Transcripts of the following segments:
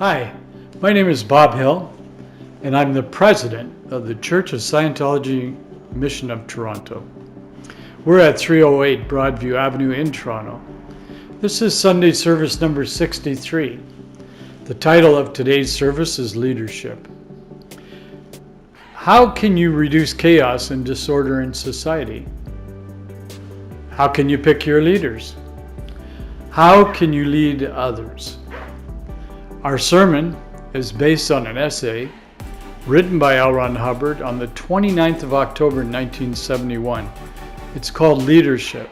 Hi, my name is Bob Hill, and I'm the president of the Church of Scientology Mission of Toronto. We're at 308 Broadview Avenue in Toronto. This is Sunday service number 63. The title of today's service is Leadership. How can you reduce chaos and disorder in society? How can you pick your leaders? How can you lead others? Our sermon is based on an essay written by L. Ron Hubbard on the 29th of October 1971. It's called Leadership,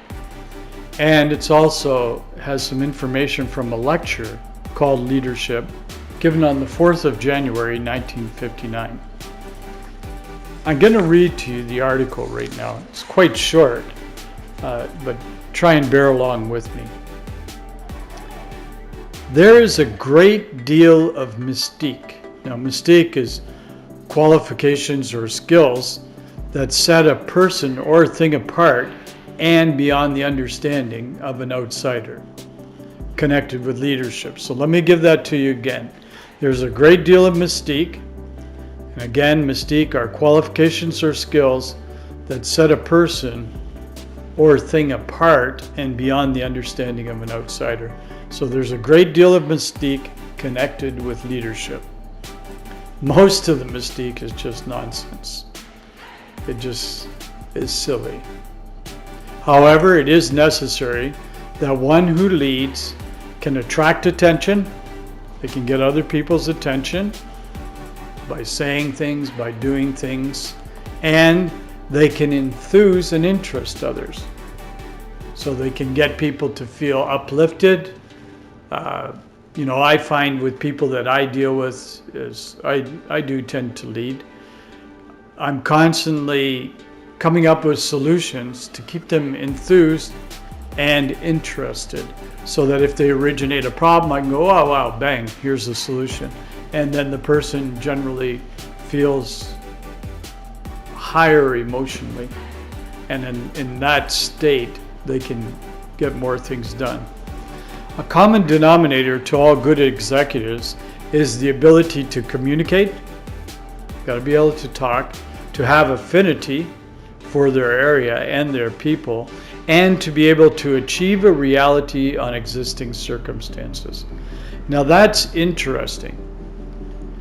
and it also has some information from a lecture called Leadership given on the 4th of January 1959. I'm going to read to you the article right now. It's quite short, but try and bear along with me. There is a great deal of mystique. Now, mystique is qualifications or skills that set a person or thing apart and beyond the understanding of an outsider, connected with leadership. So let me give that to you again. There's a great deal of mystique. And again, mystique are qualifications or skills that set a person or thing apart and beyond the understanding of an outsider. So there's a great deal of mystique connected with leadership. Most of the mystique is just nonsense. It just is silly. However, it is necessary that one who leads can attract attention. They can get other people's attention by saying things, by doing things, and they can enthuse and interest others. So they can get people to feel uplifted. I find with people that I deal with, is I do tend to lead. I'm constantly coming up with solutions to keep them enthused and interested, so that if they originate a problem, I can go, oh wow, bang, here's the solution. And then the person generally feels higher emotionally. And in that state, they can get more things done. A common denominator to all good executives is the ability to communicate, got to be able to talk, to have affinity for their area and their people, and to be able to achieve a reality on existing circumstances. Now that's interesting.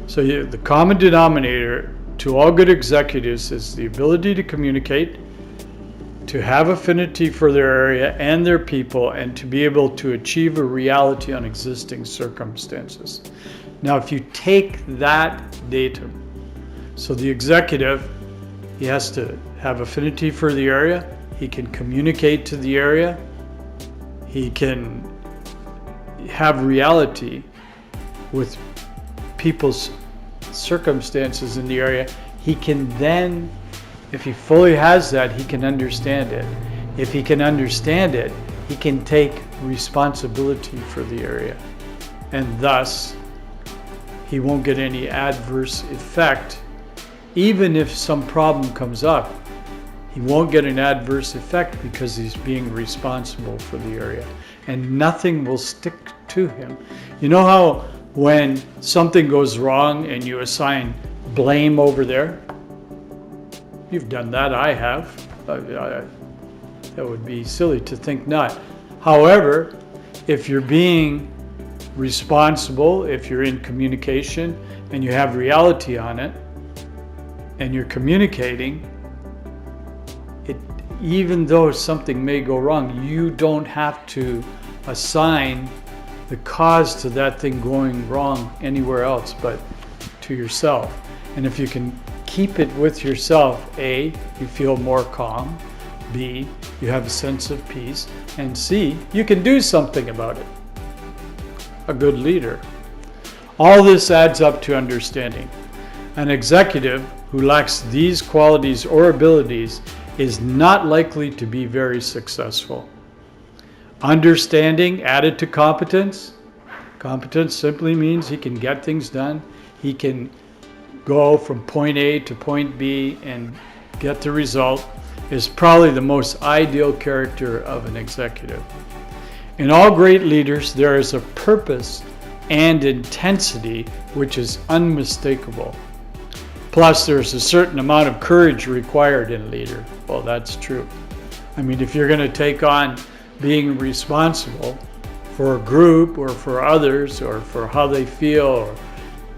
So the common denominator to all good executives is the ability to communicate, to have affinity for their area and their people, and to be able to achieve a reality on existing circumstances. Now, if you take that datum, so the executive, he has to have affinity for the area, he can communicate to the area, he can have reality with people's circumstances in the area, he can then, if he fully has that, he can understand it. If he can understand it, he can take responsibility for the area. And thus, he won't get any adverse effect. Even if some problem comes up, he won't get an adverse effect because he's being responsible for the area. And nothing will stick to him. You know how when something goes wrong and you assign blame over there? You've done that, I have. That would be silly to think not. However, if you're being responsible, if you're in communication and you have reality on it, and you're communicating, even though something may go wrong, you don't have to assign the cause to that thing going wrong anywhere else but to yourself. And if you can keep it with yourself, A, you feel more calm, B, you have a sense of peace, and C, you can do something about it. A good leader. All this adds up to understanding. An executive who lacks these qualities or abilities is not likely to be very successful. Understanding added to competence. Competence simply means he can get things done. He can go from point A to point B and get the result, is probably the most ideal character of an executive. In all great leaders, there is a purpose and intensity, which is unmistakable. Plus, there's a certain amount of courage required in a leader. Well, that's true. I mean, if you're going to take on being responsible for a group or for others or for how they feel or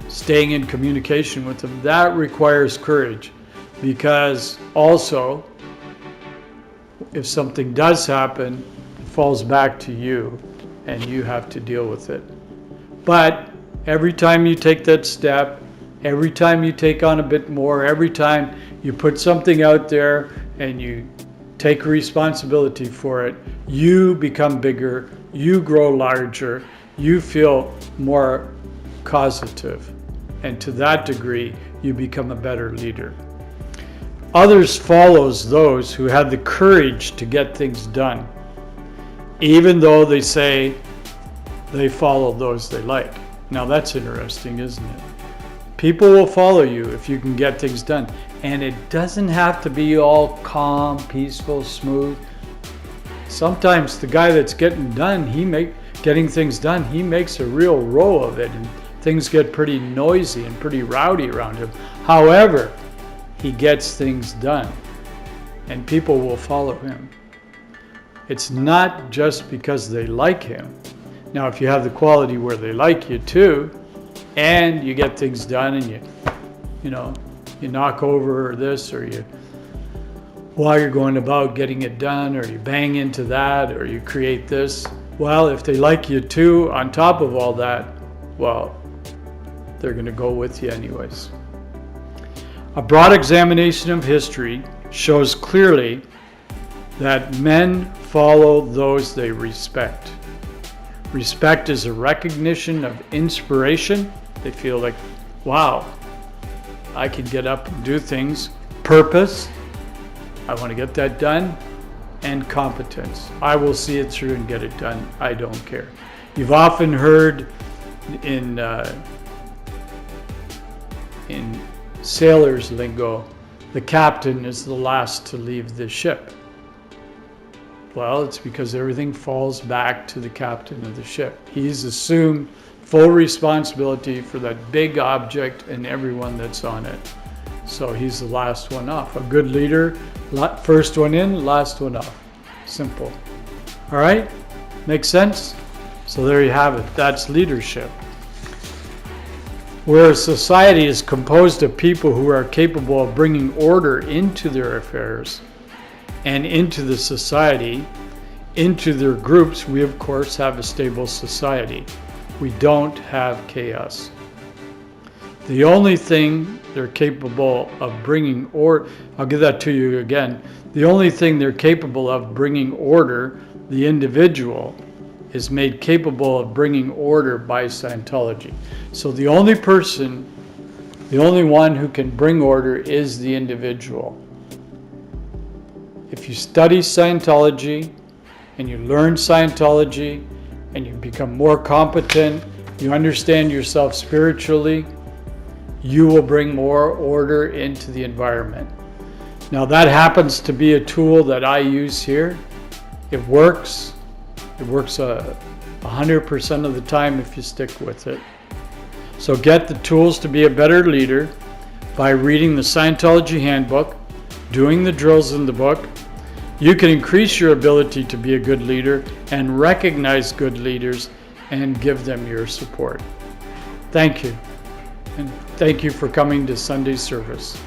staying in communication with them, that requires courage, because also, if something does happen, it falls back to you and you have to deal with it. But every time you take that step, every time you take on a bit more, every time you put something out there and you take responsibility for it, you become bigger, you grow larger, you feel more causative. And to that degree, you become a better leader. Others follows those who have the courage to get things done, even though they say they follow those they like. Now that's interesting, isn't it? People will follow you if you can get things done. And it doesn't have to be all calm, peaceful, smooth. Sometimes the guy that's getting things done, he makes a real row of it, and things get pretty noisy and pretty rowdy around him. However, he gets things done, and people will follow him. It's not just because they like him. Now, if you have the quality where they like you too, and you get things done, and you knock over this, or while you're going about getting it done, or you bang into that, or you create this. Well, if they like you too, on top of all that, well, they're going to go with you anyways. A broad examination of history shows clearly that men follow those they respect. Respect is a recognition of inspiration. They feel like, wow, I can get up and do things. Purpose, I want to get that done. And competence, I will see it through and get it done. I don't care. You've often heard in sailors' lingo, the captain is the last to leave the ship. Well, it's because everything falls back to the captain of the ship. He's assumed full responsibility for that big object and everyone that's on it. So he's the last one off. A good leader, first one in, last one off. Simple. All right? Makes sense? So there you have it. That's leadership. Where a society is composed of people who are capable of bringing order into their affairs and into the society, into their groups, we of course have a stable society. We don't have chaos. The only thing they're capable of bringing I'll give that to you again. The only thing they're capable of bringing order, the individual, is made capable of bringing order by Scientology. So the only one who can bring order is the individual. If you study Scientology and you learn Scientology and you become more competent, you understand yourself spiritually, you will bring more order into the environment. Now that happens to be a tool that I use here. It works. It works 100% of the time if you stick with it. So get the tools to be a better leader by reading the Scientology handbook, doing the drills in the book. You can increase your ability to be a good leader and recognize good leaders and give them your support. Thank you. And thank you for coming to Sunday service.